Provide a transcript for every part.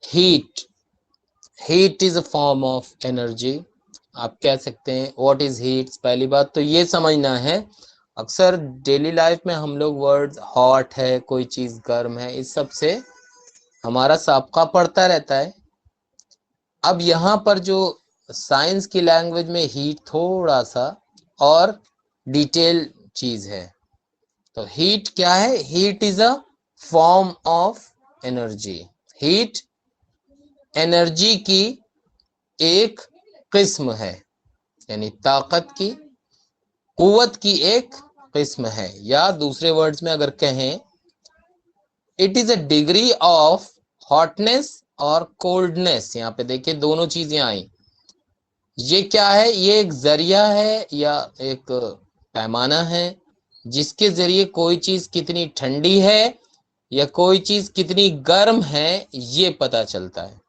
Heat, heat is a form of energy. आप कह सकते हैं व्हाट इज हीट। पहली बात तो ये समझना है, अक्सर डेली लाइफ में हम लोग वर्ड्स हॉट है, कोई चीज गर्म है, इस सब से हमारा साबका पड़ता रहता है। अब यहाँ पर जो साइंस की लैंग्वेज में हीट थोड़ा सा और डिटेल चीज है। तो हीट क्या है? Heat is a form of energy. Heat energy की एक किस्म है, यानी ताकत की, कुव्वत की एक किस्म है। या दूसरे वर्ड्स में अगर कहें, it is a degree of hotness और कोल्डनेस। यहाँ पे देखिए दोनों चीजें आई। ये क्या है? ये एक जरिया है या एक पैमाना है जिसके जरिए कोई चीज कितनी ठंडी है या कोई चीज कितनी गर्म है ये पता चलता है।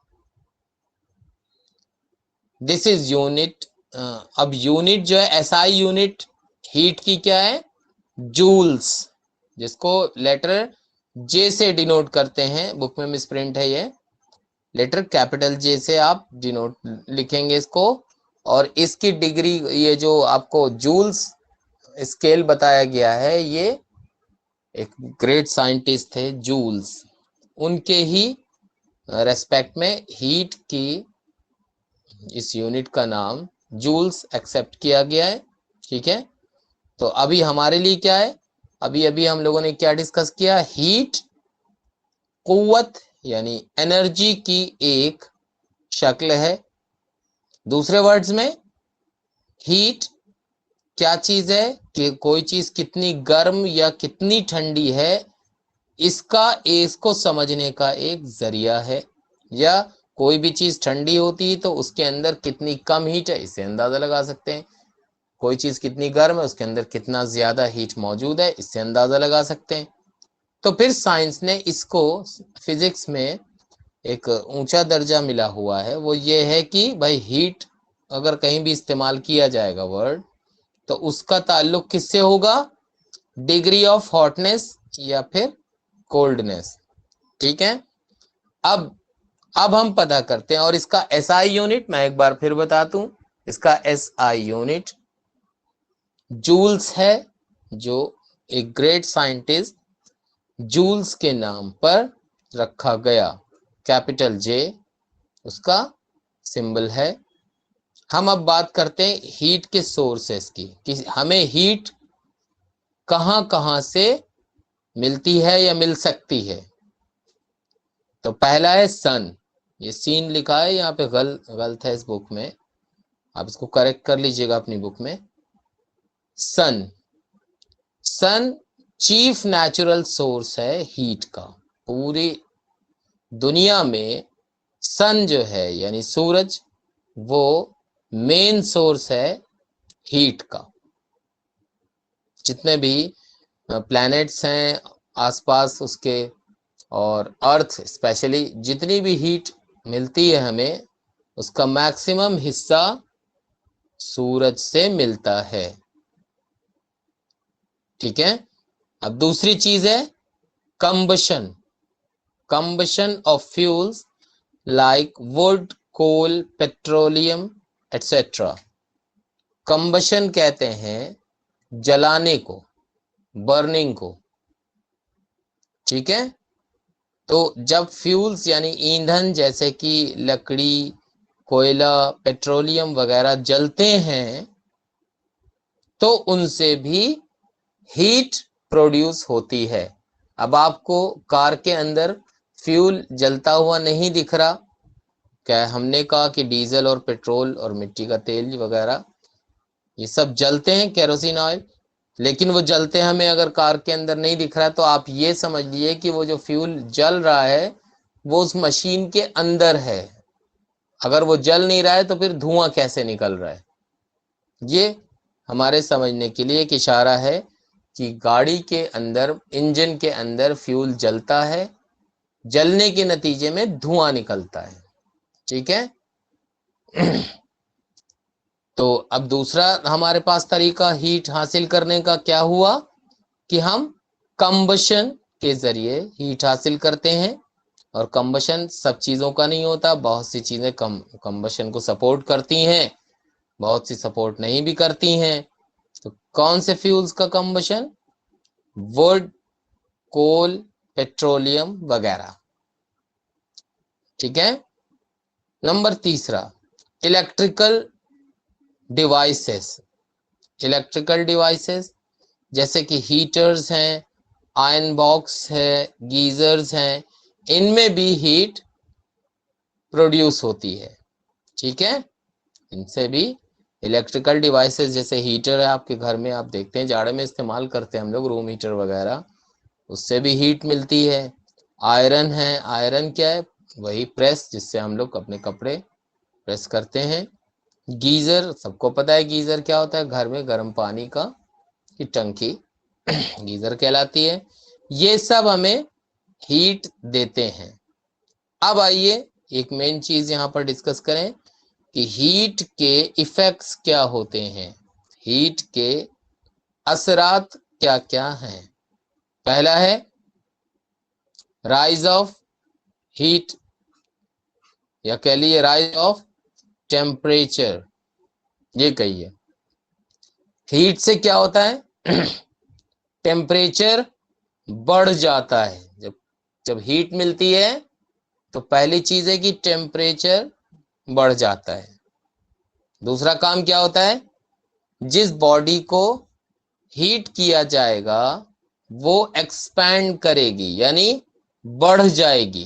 This is unit. अब यूनिट जो है, एसआई यूनिट हीट की क्या है? जूल्स, जिसको लेटर जे से डिनोट करते हैं। बुक में मिसप्रिंट है ये, लेटर कैपिटल जे से आप डिनोट लिखेंगे इसको। और इसकी डिग्री, ये जो आपको जूल्स स्केल बताया गया है, ये एक ग्रेट साइंटिस्ट थे जूल्स, उनके ही रेस्पेक्ट में हीट की इस यूनिट का नाम जूल्स एक्सेप्ट किया गया है। ठीक है, तो अभी हमारे लिए क्या है? अभी अभी हम लोगों ने क्या डिस्कस किया? हीट कुव्वत यानी एनर्जी की एक शक्ल है। दूसरे वर्ड्स में हीट क्या चीज है? कि कोई चीज कितनी गर्म या कितनी ठंडी है, इसको समझने का एक जरिया है। या कोई भी चीज ठंडी होती है तो उसके अंदर कितनी कम हीट है, इससे अंदाजा लगा सकते हैं। कोई चीज कितनी गर्म है, उसके अंदर कितना ज्यादा हीट मौजूद है, इससे अंदाजा लगा सकते हैं। तो फिर साइंस ने इसको, फिजिक्स में एक ऊंचा दर्जा मिला हुआ है, वो ये है कि भाई हीट अगर कहीं भी इस्तेमाल किया जाएगा वर्ड, तो उसका ताल्लुक किससे होगा? डिग्री ऑफ हॉटनेस या फिर कोल्डनेस। ठीक है, अब अब हम पता करते हैं। और इसका एसआई यूनिट मैं एक बार फिर बता दूं, इसका एसआई यूनिट जूल्स है, जो एक ग्रेट साइंटिस्ट जूल्स के नाम पर रखा गया। कैपिटल जे उसका सिंबल है। हम अब बात करते हैं हीट के सोर्सेस की, कि हमें हीट कहां कहां से मिलती है या मिल सकती है। तो पहला है सन। ये सीन लिखा है यहाँ पे, गलत है इस बुक में, आप इसको करेक्ट कर लीजिएगा अपनी बुक में। सन, सन चीफ नेचुरल सोर्स है हीट का। पूरी दुनिया में सन जो है यानी सूरज, वो मेन सोर्स है हीट का। जितने भी प्लैनेट्स हैं आसपास उसके, और अर्थ स्पेशली, जितनी भी हीट मिलती है हमें, उसका मैक्सिमम हिस्सा सूरज से मिलता है। ठीक है, अब दूसरी चीज है combustion. Combustion of fuels like wood, coal, petroleum etcetera. Combustion कहते हैं जलाने को, बर्निंग को। ठीक है, तो जब फ्यूल्स यानी ईंधन जैसे कि लकड़ी, कोयला, पेट्रोलियम वगैरह जलते हैं, तो उनसे भी हीट प्रोड्यूस होती है। अब आपको कार के अंदर फ्यूल जलता हुआ नहीं दिख रहा, क्या हमने कहा कि डीजल और पेट्रोल और मिट्टी का तेल वगैरह ये सब जलते हैं, केरोसिन ऑयल, लेकिन वो जलते हमें अगर कार के अंदर नहीं दिख रहा है, तो आप ये समझ लिए कि वो जो फ्यूल जल रहा है वो उस मशीन के अंदर है। अगर वो जल नहीं रहा है तो फिर धुआं कैसे निकल रहा है? ये हमारे समझने के लिए एक इशारा है कि गाड़ी के अंदर, इंजन के अंदर फ्यूल जलता है, जलने के नतीजे में धुआं निकलता है। ठीक है, तो अब दूसरा हमारे पास तरीका हीट हासिल करने का क्या हुआ कि हम कंबशन के जरिए हीट हासिल करते हैं। और कंबशन सब चीज़ों का नहीं होता, बहुत सी चीज़ें कंबशन को सपोर्ट करती हैं, बहुत सी सपोर्ट नहीं भी करती हैं। तो कौन से फ्यूल्स का कंबशन? वुड, कोल, पेट्रोलियम वगैरह। ठीक है। नंबर तीसरा, इलेक्ट्रिकल डिवाइसेस। इलेक्ट्रिकल डिवाइसेस जैसे कि हीटर्स हैं, आयरन बॉक्स है, गीजर्स हैं, इनमें भी हीट प्रोड्यूस होती है। ठीक है, इनसे भी इलेक्ट्रिकल डिवाइसेस, जैसे हीटर है आपके घर में, आप देखते हैं जाड़े में इस्तेमाल करते हैं हम लोग, रूम हीटर वगैरह, उससे भी हीट मिलती है। आयरन है, आयरन क्या है? वही प्रेस जिससे हम लोग अपने कपड़े प्रेस करते हैं। गीजर, सबको पता है गीजर क्या होता है, घर में गर्म पानी का की टंकी गीजर कहलाती है। ये सब हमें हीट देते हैं। अब आइए एक मेन चीज यहाँ पर डिस्कस करें कि हीट के इफेक्ट्स क्या होते हैं, हीट के असरात क्या क्या हैं। पहला है राइज ऑफ हीट, या कह लीजिए राइज ऑफ टेम्परेचर। ये कहिए हीट से क्या होता है टेम्परेचर बढ़ जाता है। जब जब हीट मिलती है तो पहली चीज है कि टेम्परेचर बढ़ जाता है। दूसरा काम क्या होता है, जिस बॉडी को हीट किया जाएगा वो एक्सपैंड करेगी, यानी बढ़ जाएगी।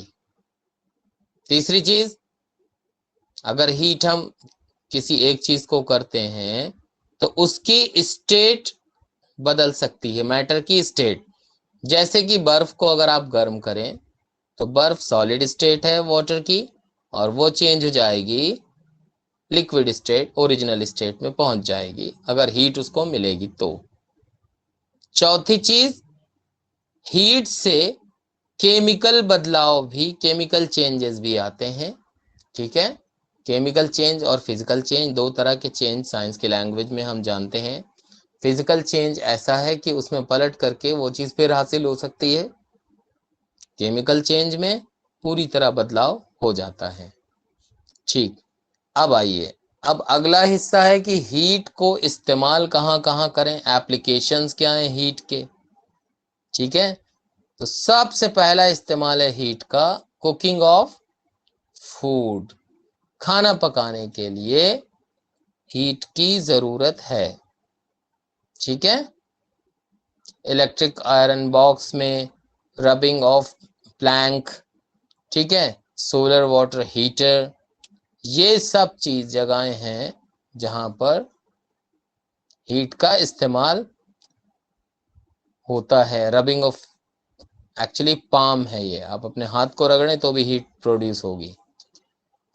तीसरी चीज, अगर हीट हम किसी एक चीज को करते हैं तो उसकी स्टेट बदल सकती है, मैटर की स्टेट। जैसे कि बर्फ को अगर आप गर्म करें तो बर्फ सॉलिड स्टेट है वाटर की, और वो चेंज हो जाएगी लिक्विड स्टेट, ओरिजिनल स्टेट में पहुंच जाएगी अगर हीट उसको मिलेगी तो। चौथी चीज, हीट से केमिकल बदलाव भी, केमिकल चेंजेस भी आते हैं। ठीक है, केमिकल चेंज और फिजिकल चेंज, दो तरह के चेंज साइंस की लैंग्वेज में हम जानते हैं। फिजिकल चेंज ऐसा है कि उसमें पलट करके वो चीज फिर हासिल हो सकती है, केमिकल चेंज में पूरी तरह बदलाव हो जाता है। ठीक, अब आइए, अब अगला हिस्सा है कि हीट को इस्तेमाल कहाँ कहाँ करें, एप्लीकेशंस क्या हैं हीट के। ठीक है, तो सबसे पहला इस्तेमाल है हीट का कुकिंग ऑफ फूड। खाना पकाने के लिए हीट की जरूरत है। ठीक है, इलेक्ट्रिक आयरन बॉक्स में रबिंग ऑफ प्लैंक, ठीक है, सोलर वाटर हीटर, ये सब चीज जगहें हैं जहां पर हीट का इस्तेमाल होता है। रबिंग ऑफ, एक्चुअली पाम है ये, आप अपने हाथ को रगड़ें तो भी हीट प्रोड्यूस होगी।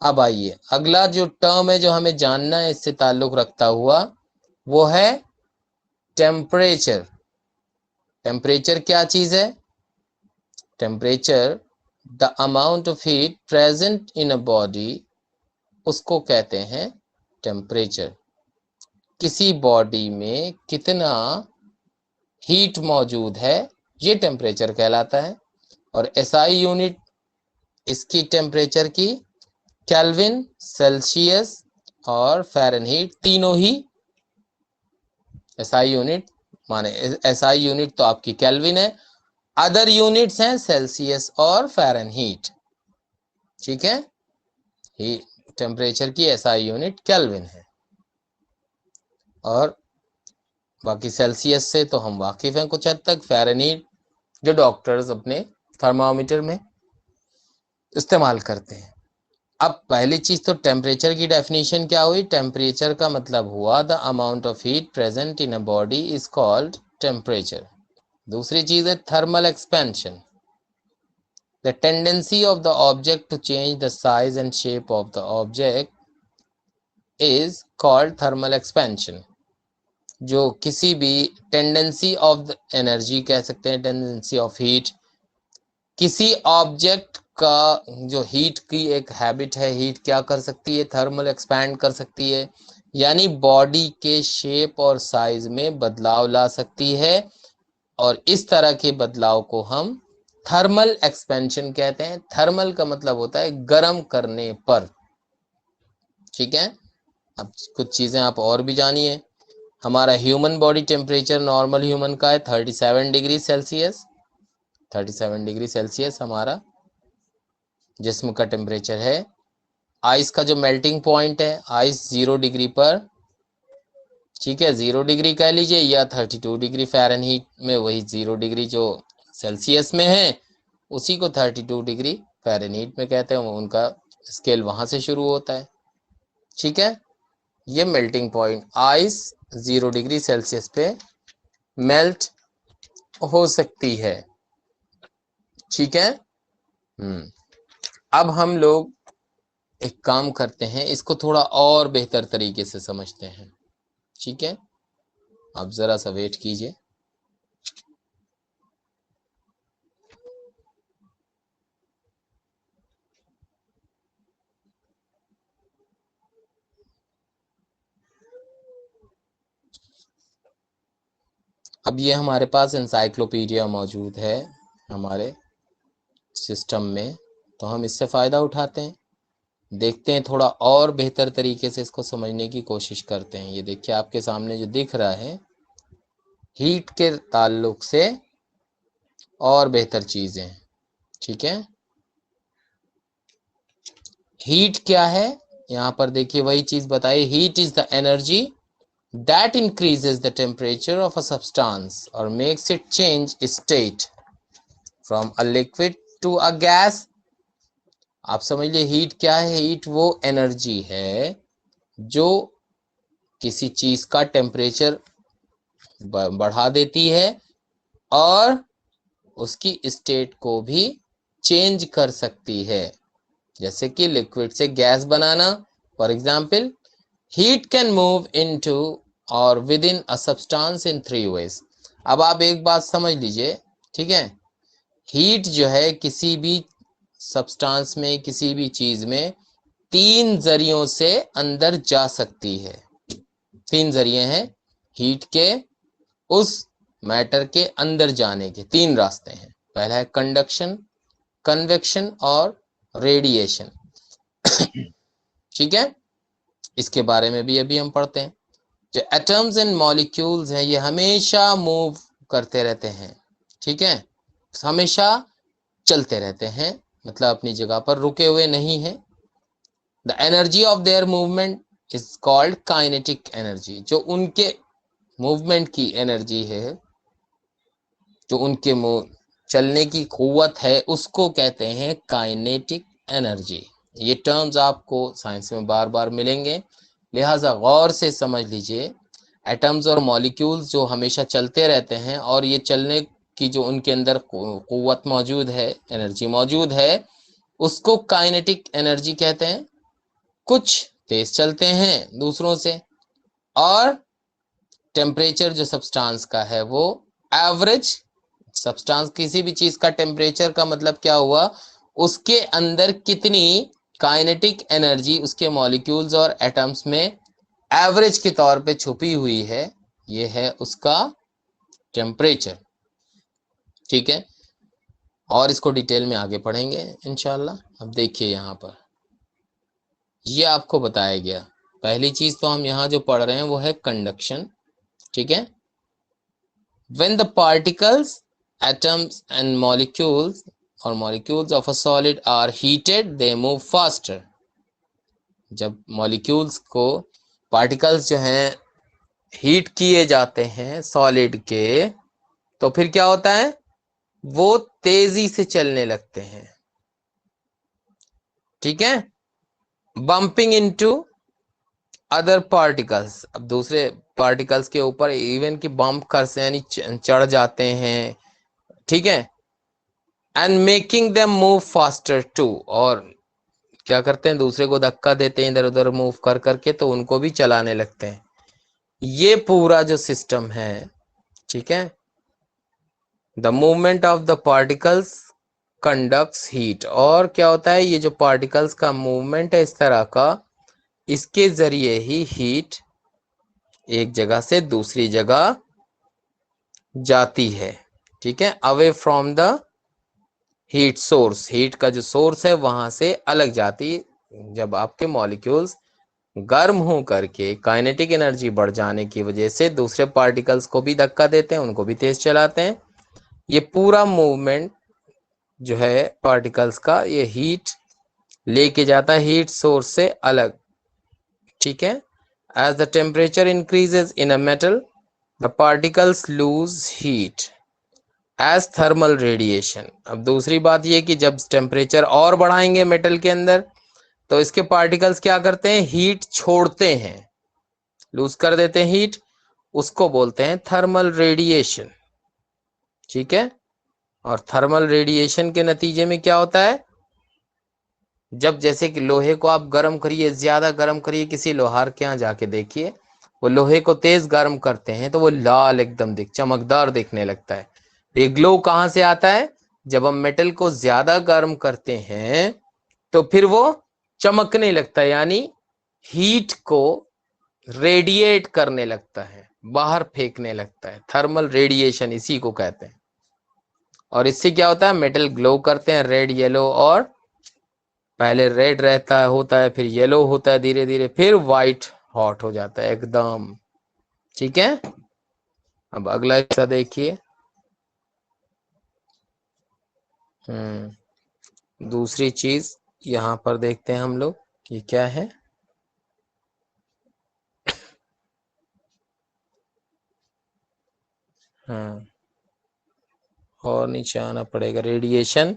अब आइए अगला जो टर्म है जो हमें जानना है इससे ताल्लुक रखता हुआ, वो है टेम्परेचर। टेम्परेचर क्या चीज है? Temperature the amount of heat present in a body, उसको कहते हैं टेम्परेचर। किसी बॉडी में कितना हीट मौजूद है ये टेम्परेचर कहलाता है। और एसआई यूनिट इसकी टेम्परेचर की केल्विन, सेल्सियस और फ़ारेनहीट, तीनों ही एसआई यूनिट माने, एसआई यूनिट तो आपकी केल्विन है, अदर यूनिट्स हैं सेल्सियस और फ़ारेनहीट। ठीक है, ही टेम्परेचर की एसआई यूनिट केल्विन है, और बाकी सेल्सियस से तो हम वाकिफ हैं कुछ हद तक, फ़ारेनहीट जो डॉक्टर्स अपने थर्मामीटर में इस्तेमाल करते हैं। अब पहली चीज तो टेम्परेचर की डेफिनेशन क्या हुई, टेम्परेचर का मतलब हुआ the amount of heat present in a body is called temperature. दूसरी चीज है thermal expansion, the tendency of the object to change the size and shape of the object is called thermal expansion. जो किसी भी tendency of the energy कह सकते हैं, tendency of heat, किसी ऑब्जेक्ट का जो हीट की एक हैबिट है, हीट क्या कर सकती है, थर्मल एक्सपैंड कर सकती है, यानी बॉडी के शेप और साइज में बदलाव ला सकती है। और इस तरह के बदलाव को हम थर्मल एक्सपेंशन कहते हैं। थर्मल का मतलब होता है गर्म करने पर। ठीक है, अब कुछ चीजें आप और भी जानिए। हमारा human body temperature normal human का है 37 डिग्री सेल्सियस। 37 डिग्री सेल्सियस हमारा जिस्म का टेम्परेचर है। आइस का जो मेल्टिंग पॉइंट है, आइस 0 डिग्री पर, ठीक है, 0 डिग्री कह लीजिए या 32 डिग्री फ़ारेनहीट में, वही 0 डिग्री जो सेल्सियस में है उसी को 32 डिग्री फ़ारेनहीट में कहते हैं। उनका स्केल वहां से शुरू होता है। ठीक है, ये melting point, ice 0 degree Celsius पे मेल्ट हो सकती है। ठीक है। अब हम लोग एक काम करते हैं, इसको थोड़ा और बेहतर तरीके से समझते हैं। ठीक है, आप जरा सा वेट कीजिए। अब ये हमारे पास एनसाइक्लोपीडिया मौजूद है हमारे सिस्टम में, तो हम इससे फ़ायदा उठाते हैं, देखते हैं थोड़ा और बेहतर तरीके से इसको समझने की कोशिश करते हैं। ये देखिए आपके सामने जो दिख रहा है, हीट के ताल्लुक से और बेहतर चीज़ें। ठीक है, हीट क्या है, यहाँ पर देखिए वही चीज़ बताइए। Heat is the energy that increases the temperature of a substance or makes it change state from a liquid to a gas। आप समझ लिए हीट क्या है। हीट वो एनर्जी है जो किसी चीज का टेम्परेचर बढ़ा देती है और उसकी स्टेट को भी चेंज कर सकती है, जैसे कि लिक्विड से गैस बनाना। For example, heat can move into और within a substance in 3 ways। अब आप एक बात समझ लीजिए, ठीक है, हीट जो है किसी भी सब्सटेंस में, किसी भी चीज में 3 जरियों से अंदर जा सकती है। 3 जरिए हैं हीट के उस मैटर के अंदर जाने के, 3 रास्ते हैं। पहला है कंडक्शन, कन्वेक्शन और रेडिएशन। ठीक है, इसके बारे में भी अभी हम पढ़ते हैं। जो एटम्स एंड मॉलिक्यूल्स हैं ये हमेशा मूव करते रहते हैं। ठीक है, हमेशा चलते रहते हैं, मतलब अपनी जगह पर रुके हुए नहीं हैं। The energy of their movement is called kinetic energy. जो उनके मूवमेंट की एनर्जी है, जो उनके चलने की कुव्वत है, उसको कहते हैं काइनेटिक एनर्जी। ये टर्म्स आपको साइंस में बार बार मिलेंगे, लिहाजा गौर से समझ लीजिए। एटम्स और मॉलिक्यूल्स जो हमेशा चलते रहते हैं और ये चलने की जो उनके अंदर कुव्वत मौजूद है, एनर्जी मौजूद है, उसको काइनेटिक एनर्जी कहते हैं। कुछ तेज चलते हैं दूसरों से, और टेम्परेचर जो सब्सटेंस का है वो एवरेज सब्सटेंस, किसी भी चीज का टेम्परेचर का मतलब क्या हुआ, उसके अंदर कितनी काइनेटिक एनर्जी उसके मॉलिक्यूल्स और एटम्स में एवरेज के तौर पे छुपी हुई है, ये है उसका टेम्परेचर। ठीक है, और इसको डिटेल में आगे पढ़ेंगे इंशाल्लाह। अब देखिए यहाँ पर ये आपको बताया गया। पहली चीज तो हम यहाँ जो पढ़ रहे हैं वो है कंडक्शन। ठीक है, when the particles, atoms and molecules or molecules of a solid are heated they move faster। जब मॉलिक्यूल्स को, पार्टिकल्स जो हैं हीट किए जाते हैं सॉलिड के, तो फिर क्या होता है, वो तेजी से चलने लगते हैं। ठीक है, बम्पिंग इनटू अदर पार्टिकल्स। अब दूसरे पार्टिकल्स के ऊपर इवन की बम्प कर से यानी चढ़ जाते हैं। ठीक है, and making them move faster too, और क्या करते हैं, दूसरे को धक्का देते हैं इधर उधर मूव कर करके, तो उनको भी चलाने लगते हैं। ये पूरा जो सिस्टम है, ठीक है, the movement of the particles conducts heat. और क्या होता है, ये जो पार्टिकल्स का मूवमेंट है इस तरह का, इसके जरिए ही हीट एक जगह से दूसरी जगह जाती है। ठीक है, away from the heat source, heat का जो सोर्स है वहां से अलग जाती है। जब आपके मॉलिक्यूल्स गर्म हो करके काइनेटिक एनर्जी बढ़ जाने की वजह से दूसरे पार्टिकल्स को भी धक्का देते हैं, उनको भी तेज चलाते हैं। ये पूरा मूवमेंट जो है पार्टिकल्स का, ये हीट लेके जाता है हीट सोर्स से अलग, ठीक है। As the temperature increases in a metal the particles lose heat as thermal radiation. अब दूसरी बात ये कि जब टेम्परेचर और बढ़ाएंगे मेटल के अंदर तो इसके पार्टिकल्स क्या करते हैं, हीट छोड़ते हैं, लूज कर देते हैं हीट, उसको बोलते हैं थर्मल रेडिएशन, ठीक है। और थर्मल रेडिएशन के नतीजे में क्या होता है, जब जैसे कि लोहे को आप गर्म करिए, ज्यादा गर्म करिए, किसी लोहार के यहाँ जाके देखिए, वो लोहे को तेज गर्म करते हैं तो वो लाल एकदम चमकदार दिखने लगता है। ये ग्लो कहाँ से आता है, जब हम मेटल को ज्यादा गर्म करते हैं तो फिर वो चमकने लगता है, यानी हीट को रेडिएट करने लगता है, बाहर फेंकने लगता है। थर्मल रेडिएशन इसी को कहते हैं। और इससे क्या होता है, मेटल ग्लो करते हैं, रेड येलो, और पहले रेड रहता है होता है, फिर येलो होता है धीरे धीरे, फिर वाइट हॉट हो जाता है एकदम, ठीक है। अब अगला हिस्सा देखिए। दूसरी चीज यहाँ पर देखते हैं हम लोग, ये क्या है। हाँ, और नीचे आना पड़ेगा। रेडिएशन,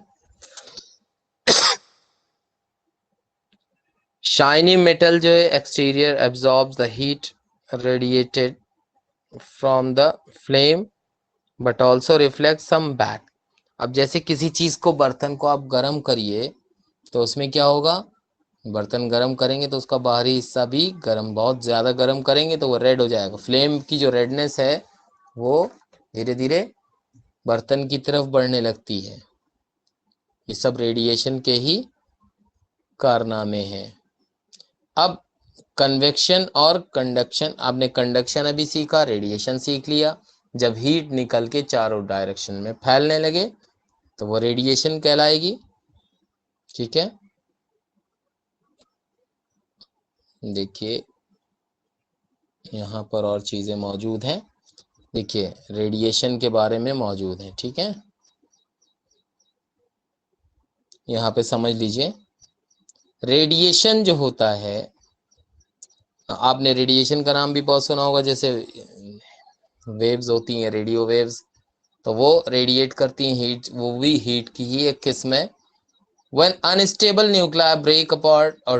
शाइनी मेटल जो है exterior absorbs the heat radiated from the flame but also reflect some back. अब जैसे किसी चीज को, बर्तन को आप गर्म करिए तो उसमें क्या होगा, बर्तन गर्म करेंगे तो उसका बाहरी हिस्सा भी गर्म, बहुत ज्यादा गर्म करेंगे तो वो रेड हो जाएगा। फ्लेम की जो रेडनेस है वो धीरे धीरे बर्तन की तरफ बढ़ने लगती है। ये सब रेडिएशन के ही कारनामे हैं। अब कन्वेक्शन और कंडक्शन, आपने कंडक्शन अभी सीखा, रेडिएशन सीख लिया। जब हीट निकल के चारों डायरेक्शन में फैलने लगे तो वो रेडिएशन कहलाएगी, ठीक है। देखिए यहाँ पर और चीजें मौजूद हैं, देखिए रेडिएशन के बारे में मौजूद है, ठीक है। यहाँ पे समझ लीजिए, रेडिएशन जो होता है, आपने रेडिएशन का नाम भी बहुत सुना होगा, जैसे वेव्स होती हैं, रेडियो वेव्स, तो वो रेडिएट करती हैं हीट, वो भी हीट की ही एक किस्म है। When unstable nuclei break apart or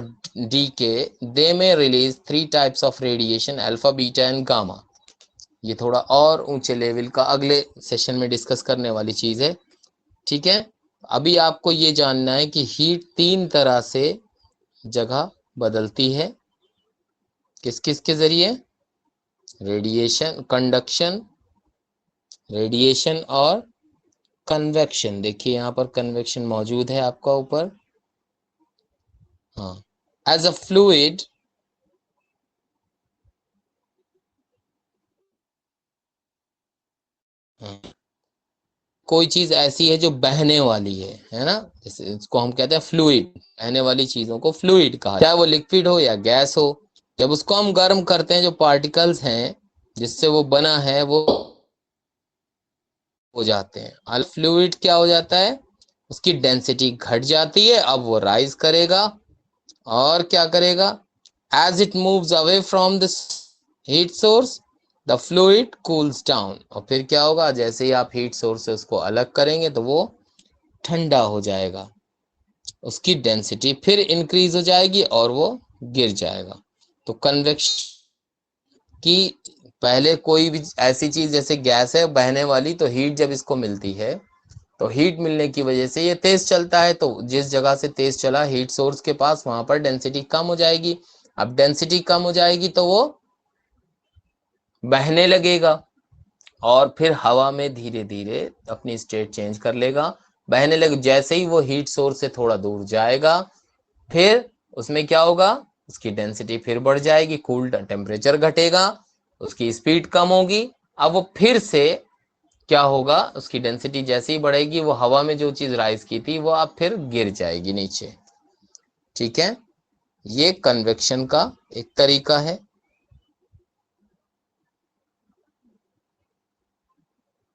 decay, they may release 3 types of radiation: alpha, beta and gamma. ये थोड़ा और ऊंचे लेवल का अगले सेशन में डिस्कस करने वाली चीज है, ठीक है। अभी आपको ये जानना है कि हीट 3 तरह से जगह बदलती है, किस किस के जरिए, रेडिएशन, कंडक्शन, रेडिएशन और कन्वेक्शन। देखिए यहाँ पर कन्वेक्शन मौजूद है आपका ऊपर, हाँ। एज अ फ्लूइड, कोई चीज ऐसी है जो बहने वाली है ना, जैसे इसको हम कहते हैं फ्लूइड, बहने वाली चीजों को फ्लूइड कहा, चाहे वो लिक्विड हो या गैस हो। जब उसको हम गर्म करते हैं, जो पार्टिकल्स हैं जिससे वो बना है वो हो जाते हैं। अल फ्लूइड क्या हो जाता है, उसकी डेंसिटी घट जाती है, अब वो राइज करेगा और क्या करेगा, as it moves away from this heat source the fluid cools down. और फिर क्या होगा, जैसे ही आप हीट सोर्स से उसको अलग करेंगे तो वो ठंडा हो जाएगा, उसकी डेंसिटी फिर इंक्रीज हो जाएगी और वो गिर जाएगा। तो कन्वेक्शन की, पहले कोई भी ऐसी चीज जैसे गैस है बहने वाली, तो हीट जब इसको मिलती है तो हीट मिलने की वजह से ये तेज चलता है, तो जिस जगह से तेज चला हीट सोर्स के पास, वहां पर डेंसिटी कम हो जाएगी। अब डेंसिटी कम हो जाएगी तो वो बहने लगेगा और फिर हवा में धीरे धीरे अपनी स्टेट चेंज कर लेगा, बहने लगे। जैसे ही वो हीट सोर्स से थोड़ा दूर जाएगा, फिर उसमें क्या होगा, उसकी डेंसिटी फिर बढ़ जाएगी, कूल टेम्परेचर घटेगा, उसकी स्पीड कम होगी, अब वो फिर से क्या होगा, उसकी डेंसिटी जैसे ही बढ़ेगी वो हवा में जो चीज राइज की थी वो अब फिर गिर जाएगी नीचे। ठीक है, ये कन्वेक्शन का एक तरीका है।